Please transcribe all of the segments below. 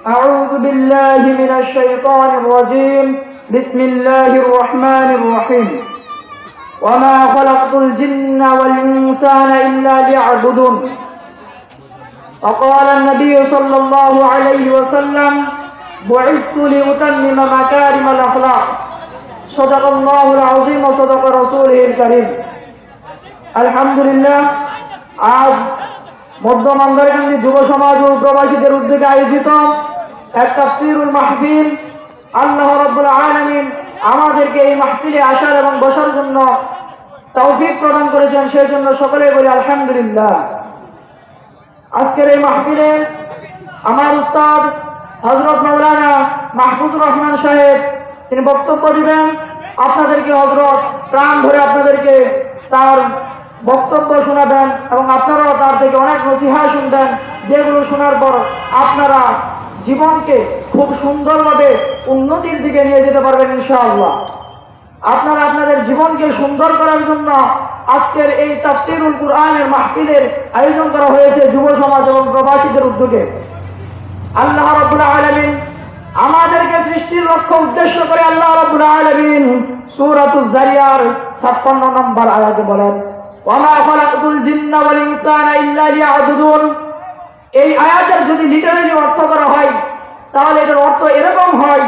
أعوذ بالله من الشيطان الرجيم بسم الله الرحمن الرحيم وما خلقت الجن والإنسان إلا ليعبدون وقال النبي صلى الله عليه وسلم بعثت لأتمم مكارم الأخلاق صدق الله العظيم وصدق رسوله الكريم الحمد لله आज মধ্যম আন্দোলন যুব সমাজ ও প্রবাসীদের উদ্যোগে আয়োজিত এক তাফসীরুল মাহফিল আল্লাহ রাব্বুল আলামিন আমাদেরকে এই মাহফিলে আসার এবং বসার জন্য তৌফিক প্রদান করেছেন সেই জন্য সকলেই বলি আলহামদুলিল্লাহ। আজকের এই মাহফিলে আমার উস্তাদ হযরত মাওলানা মাহফুজুর রহমান সাহেব তিনি বক্তব্য দিবেন। আপনাদেরকে হযরত প্রাণ ভরে আপনাদেরকে তার বক্তব্য শোনাবেন এবং আপনারাও তার থেকে অনেক নসিহত শুনবেন, যেগুলো শোনার পর আপনারা জীবনকে খুব সুন্দরভাবে উন্নতির দিকে নিয়ে যেতে পারবেন ইনশাআল্লাহ। আপনারা আপনাদের জীবনকে সুন্দর করার জন্য আজকের এই তাফসীরুল কুরআনের মাহফিলের আয়োজন করা হয়েছে যুব সমাজ এবং প্রবাসীদের উদ্যোগে। আল্লাহ রাব্বুল আলামিন আমাদেরকে সৃষ্টির লক্ষ্য উদ্দেশ্য করে আল্লাহ রাব্বুল আলামিন সূরাতুজ যারিয়ার 56 নম্বর আয়াতে বলেন ওয়ামা খালাকতুল জিন্না ওয়াল ইনসানা ইল্লা লিয়াবুদুন। এই আয়াতের যদি লিটারালি অর্থ করা হয় তাহলে এর অর্থ এরকম হয়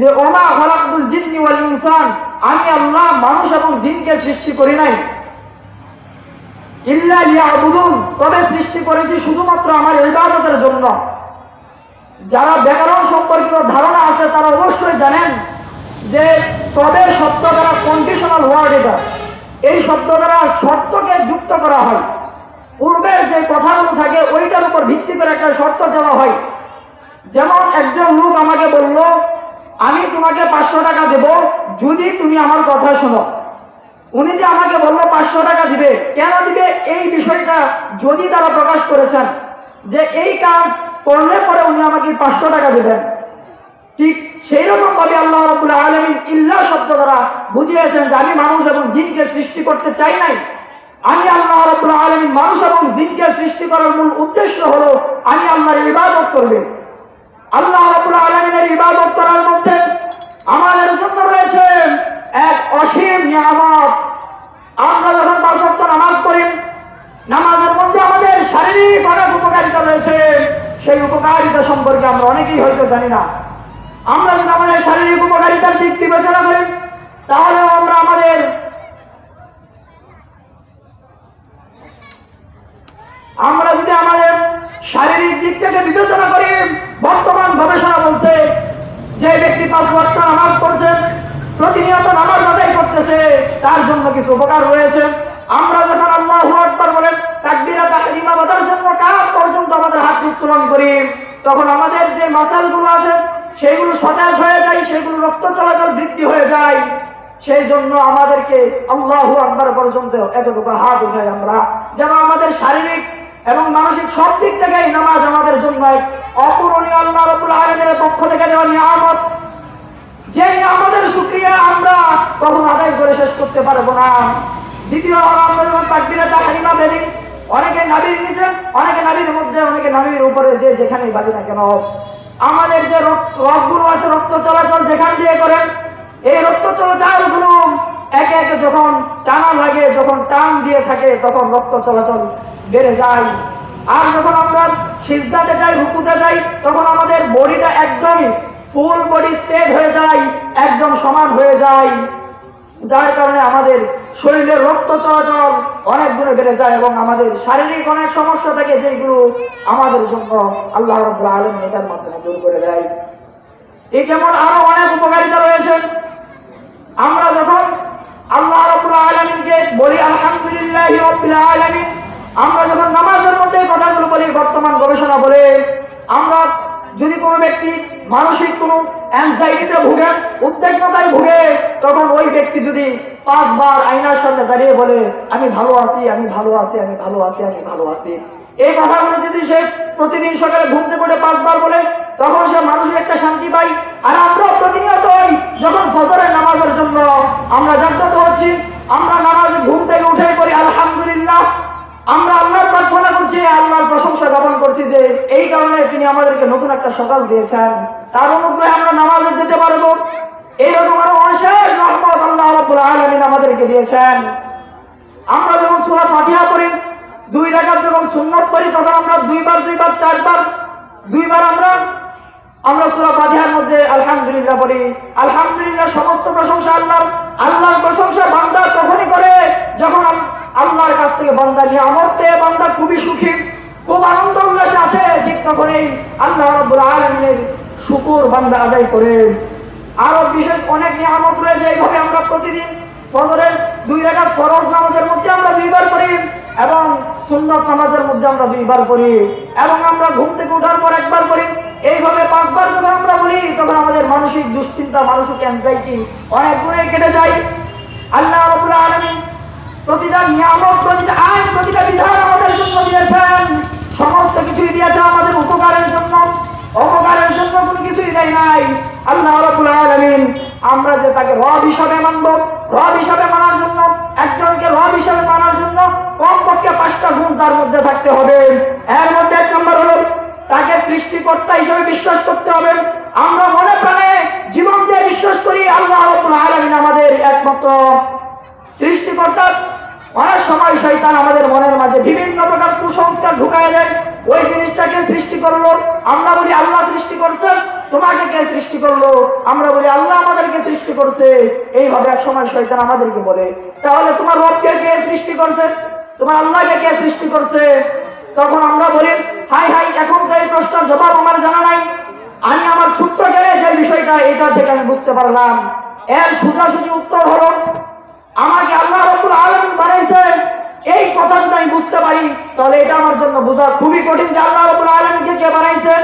যে ওয়ামা খালাকতুল জিন্নি ওয়াল ইনসান, আমি আল্লাহ মানুষ এবং জিনকে সৃষ্টি করি নাই, ইল্লা লিয়াবুদুন, তবে সৃষ্টি করেছি শুধুমাত্র আমার ইবাদতের জন্য। যারা ব্যাকরণ সম্পর্কিত ধারণা আছে তারা অবশ্যই জানেন যে তবে শব্দ দ্বারা কন্ডিশনাল ওয়ার্ড, এটা এই শব্দ দ্বারা শর্তকে যুক্ত করা হয়। পূর্বের যে কথাগুলো থাকে ওইটার উপর ভিত্তি করে একটা শর্ত দেওয়া হয়। যেমন একজন লোক আমাকে বলল আমি তোমাকে 500 টাকা দেব যদি তুমি আমার কথা শোনো। উনি যে আমাকে বললো 500 টাকা দিবে, কেন দিবে এই বিষয়টা যদি তারা প্রকাশ করেছেন যে এই কাজ করলে পরে উনি আমাকে 500 টাকা দেবেন, ঠিক সেই রকম ভাবে আল্লাহ রাব্বুল আলামিন ইল্লা শব্দ দ্বারা বুঝিয়েছেন যে আমি মানুষ এবং জিনকে সৃষ্টি করতে চাই নাই। আমি আল্লাহ রাব্বুল আলামিন মানুষ এবং জিনকে সৃষ্টি করার মূল উদ্দেশ্য হলো আমি আল্লাহর ইবাদত করব। আল্লাহ রাব্বুল আলামিনের ইবাদত করার মধ্যে আমাদের জন্য রয়েছে এক অসীম নিয়ামত। আমরা যখন 5 ওয়াক্ত নামাজ পড়ি, নামাজের মধ্যে আমাদের শারীরিক অনেক উপকারিতা রয়েছে। সেই উপকারিতা সম্পর্কে আমরা অনেকেই হয়তো জানি না। আমরা যদি আমাদের শারীরিক উপকারিতার দিক বিবেচনা করি তাহলে আমরা আমাদের শারীরিক দিক থেকে বিবেচনা করি, বর্তমান গবেষণা বলছে যে ব্যক্তি 5 ওয়াক্ত নামাজ পড়ছেন, প্রতিনিয়ত নামাজ আদায় করতেছে, তার জন্য কিছু উপকার রয়েছে। আমরা যখন আল্লাহু আকবার বলেন তাকবীরা তাহরিমা বাঁধার জন্য কাজ পর্যন্ত আমাদের হাত উত্তোলন করি, তখন আমাদের যে মাসলগুলো আছে সেগুলো সতেজ হয়ে যায়, সেগুলো রক্ত চলাচল বৃদ্ধি হয়ে যায়। সেই জন্য আমাদেরকে আল্লাহু আকবার পর্যন্ত এতটুকু হাত উঠাই আমরা, যেন আমাদের শারীরিক এবং মানসিক সব দিক থেকে এই নামাজ আমাদের জন্য অপূরণীয় আল্লাহ রাব্বুল আলামিনের পক্ষ থেকে দেওয়া নিয়ামত, যে নিয়ামতের শুকরিয়া আমরা কখনো আদায় করে শেষ করতে পারবো না। দ্বিতীয় আমরা যখন তাকবীরা তাহরিমা বেরি, অনেকে নাভির নিচে, অনেকে নাভির মধ্যে, অনেকে নাভির উপরে, যে যেখানেই বাজি না কেন আমাদের যে রক্তগুলো আছে, রক্ত চলাচল যেখান দিয়ে করেন, এই রক্ত চলাচলগুলো একে একে যখন টানা লাগে, যখন টান দিয়ে থাকে তখন রক্ত চলাচল বেড়ে যায়। আর যখন আমরা সিজদাতে যাই, রুকুতে যাই, তখন আমাদের বডিটা একদমই ফুল বডি স্ট্রেট হয়ে যায়, একদম সমান হয়ে যায়, যার কারণে আমাদের শরীরের রক্ত চলাচল অনেক গুণে বেড়ে যায় এবং আমাদের শারীরিক অনেক সমস্যা থাকে যেগুলো আমাদের জন্য আল্লাহ রাব্বুল আলামিন এটার মাধ্যমে দূর করে দেয়। এই যেমন আরো অনেক উপকারিতা রয়েছে। আমরা যখন আল্লাহ রাব্বুল আলামিনকে বলি আলহামদুলিল্লাহি রাব্বিল আলামিন, আমরা যখন নামাজের মধ্যে কথাগুলো বলি, বর্তমান গবেষণা বলে আমরা যদি কোনো ব্যক্তি মানসিক কোনো অ্যাংজাইটিতে ভুগে, উদ্বিগ্নতায় ভুগে, তখন ওই ব্যক্তি যদি 5 বার আয়নার সামনে দাঁড়িয়ে বলে আমি ভালো আছি, আমি ভালো আছি, আমি ভালো আছি, আমি ভালো আছি, এই কথাগুলো যদি সে প্রতিদিন সকালে ঘুম থেকে উঠে 5 বার বলে, তখন সে মানসিক একটা শান্তি পায়। আর আমরা প্রতিনিয়ত যখন ফজরের নামাজের জন্য আমরা জাগ্রত হচ্ছি, আমরা নামাজ ঘুম থেকে উঠে পড়ি আলহামদুলিল্লাহ, আমরা আল্লাহর প্রার্থনা করছি, আল্লাহর প্রশংসা জ্ঞাপন করছি যে এই কারণে তিনি আমাদেরকে নতুন একটা সকাল দিয়েছেন, তার অনুগ্রহে আমরা নামাজে যেতে পারবো। এইরকম আরো অশেষ রহমত আল্লাহ রাব্বুল আলামিন আমাদেরকে দিয়েছেন। আমরা যখন সূরা ফাতিহা পড়ি, 2 রাকাত যখন সুন্নাত পড়ি, তখন আমরা দুইবার 4বার আমরা সূরা ফাতিহার মধ্যে আলহামদুলিল্লাহ পড়ি। আলহামদুলিল্লাহ, সমস্ত প্রশংসা আল্লাহর। আল্লাহর প্রশংসা বান্দা তখনই করে যখন আল্লাহর কাছ থেকে বান্দা নিয়ামত পেয়ে বান্দা খুবই সুখী, খুব আনন্দ উল্লাসে আছে, ঠিক তখনই আল্লাহ রাব্বুল আলামিনের শুকর বান্দা আদায় করে। আরো বিশেষ অনেক নিয়ামত রয়েছে। এইভাবে আমরা প্রতিদিন ফজরের 2 রাকাত ফরজ নামাজের মধ্যে আমরা 2বার পড়ি এবং সুন্নাত নামাজের মধ্যে আমরা 2বার পড়ি এবং আমরা ঘুম থেকে ওঠার পর 1বার পড়ি। এইভাবে 5বার যখন আমরা বলি, তখন আমাদের মানসিক দুশ্চিন্তা, মানসিক অ্যাংজাইটি অনেক গুণে কেটে যায়। আল্লাহ রাব্বুল আলামিন প্রতিটা নিয়ামত, প্রতিটা আইন, প্রতিটা বিধান আমাদের জন্য দিয়েছেন। সমস্ত কিছুই দিয়েছেন আমাদের উপকারের জন্য, অপকারের জন্য কোনো কিছুই দেয় নাই। আল্লাহ রাব্বুল আলামিন আমরা যে তাকে রব হিসাবে মানব, রব হিসাবে মানার জন্য, একজনকে রব হিসাবে মানার জন্য কমপক্ষে 5টা গুণ তার মধ্যে থাকতে হবে। এর মধ্যে 1 নম্বর হলো তাকে সৃষ্টিকর্তা হিসেবে বিশ্বাস করতে হবে। আমরা মনে প্রাণে জীবন দিয়ে বিশ্বাস করি আল্লাহ রাব্বুল আলামিন আমাদের একমাত্র সৃষ্টিকর্তা। অনেক সময় শয়তান আমাদের মনের মাঝে বিভিন্ন প্রকার কুসংস্কার ঢুকায় দেয়। ওই জিনিসটাকে সৃষ্টি করলো, আমরা বলি আল্লাহ সৃষ্টি করছেন। তোমাকে কে সৃষ্টি করলো? আমরা বলি আল্লাহ আমাদেরকে সৃষ্টি করছে। এইভাবে এক সময় শয়তান আমাদেরকে বলে, তাহলে তোমার রবকে কে সৃষ্টি করছে? তোমার আল্লাহকে কে সৃষ্টি করছে? তখন আমরা বলি, হাই হাই, এখন তো এই প্রশ্নের জবাব আমার জানা নাই। আমি আমার ছোট্ট জ্ঞানে যে বিষয়টা, এটা থেকে আমি বুঝতে পারলাম। এর সোজাসুজি উত্তর হলো, আমাকে আল্লাহ রাব্বুল আলামিন বানাইছে, এই কথা যদি আমি বুঝতে পারি, তাহলে এটা আমার জন্য বোঝা খুবই কঠিন যে আল্লাহ রাব্বুল আলামিনকে কে বানাইছে।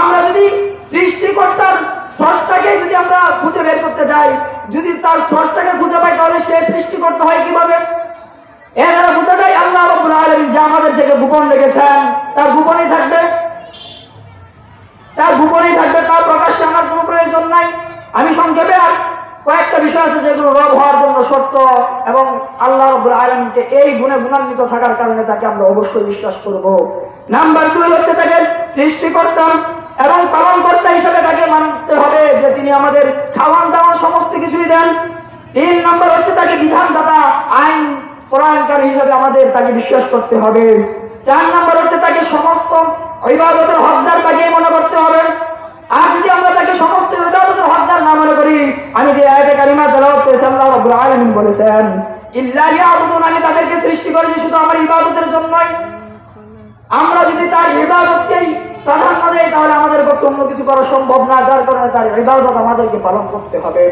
আমরা যদি সৃষ্টিকর্তার স্রষ্টাকে যদি আমরা খুঁজে বের করতে যাই, যদি তার স্রষ্টাকে খুঁজে পাই, তাহলে সে সৃষ্টিকর্তা হয় কিভাবে? এর দ্বারা বোঝা যায় আল্লাহ রাব্বুল আলামিন যা আমাদের থেকে গোপন রেখেছেন, তার গোপনেই থাকবে, তার প্রকাশ্যে আনার কোনো প্রয়োজন নাই। আমি সংক্ষেপে আর কয়েকটা বিষয় আছে যেগুলো রব হওয়ার জন্য শর্ত, এবং আল্লাহ রাব্বুল আলামিনকে এই গুণে গুণান্বিত থাকার কারণে তাকে আমরা অবশ্যই বিশ্বাস করব। নাম্বার 2 হচ্ছে তাকে সৃষ্টিকর্তা এবং পালনকর্তা হিসেবে তাকে মানতে হবে, যে তিনি আমাদের খাওয়ান দাওয়ান সমস্ত কিছুই দেন। 3 নম্বর হচ্ছে তাকে বিধানদাতা, আইন প্রণয়নকারী হিসেবে আমাদের তাকে বিশ্বাস করতে হবে। 4 নম্বর হচ্ছে তাকে সমস্ত ইবাদতের হকদার তাকেই মনে করতে হবে। আর যদি আমরা তাকে সমস্ত ইবাদতের হকদার না মনে করি, আমি যে আয়াতে কারিমা তেলাওয়াত করেছি, আল্লাহ রাব্বুল আলামিন বলেছেন, ইল্লা লিয়াবুদুন, আমি তাদেরকে সৃষ্টি করেছি শুধু আমার ইবাদতের জন্যই। আমরা যদি তার ইবাদতকেই প্রাধান্য দেই, তাহলে আমাদের পক্ষে অন্য কিছু করা সম্ভব না, যার কারণে তার ইবাদত আমাদেরকে পালন করতে হবে।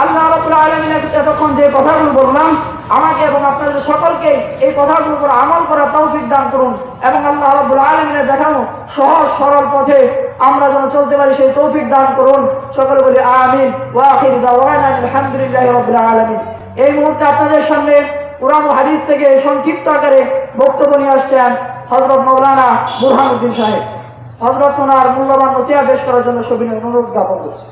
আল্লাহ রাব্বুল আলামিন এতক্ষণ যে কথাগুলো বললাম, আমাকে এবং আপনাদের সকলকে এই কথাগুলোর উপর আমল করার তৌফিক দান করুন, এবং আল্লাহ রাব্বুল আলামিনের দেখানো সহজ সরল পথে আমরা যেন চলতে পারি সেই তৌফিক দান করুন। সকলে বলি আমিন। ওয়া আখিরু দাওয়ানা আলহামদুলিল্লাহি রাব্বিল আলামিন। এই মুহূর্তে আপনাদের সামনে কুরআন ও হাদিস থেকে সংক্ষিপ্ত আকারে বক্তব্য নিয়ে আসছেন হযরত মাওলানা বুরহানুদ্দিন সাহেব। হযরত ওনার মূল্যবান নসিহত পেশ করার জন্য সবিনয় অনুরোধ জ্ঞাপন করছি।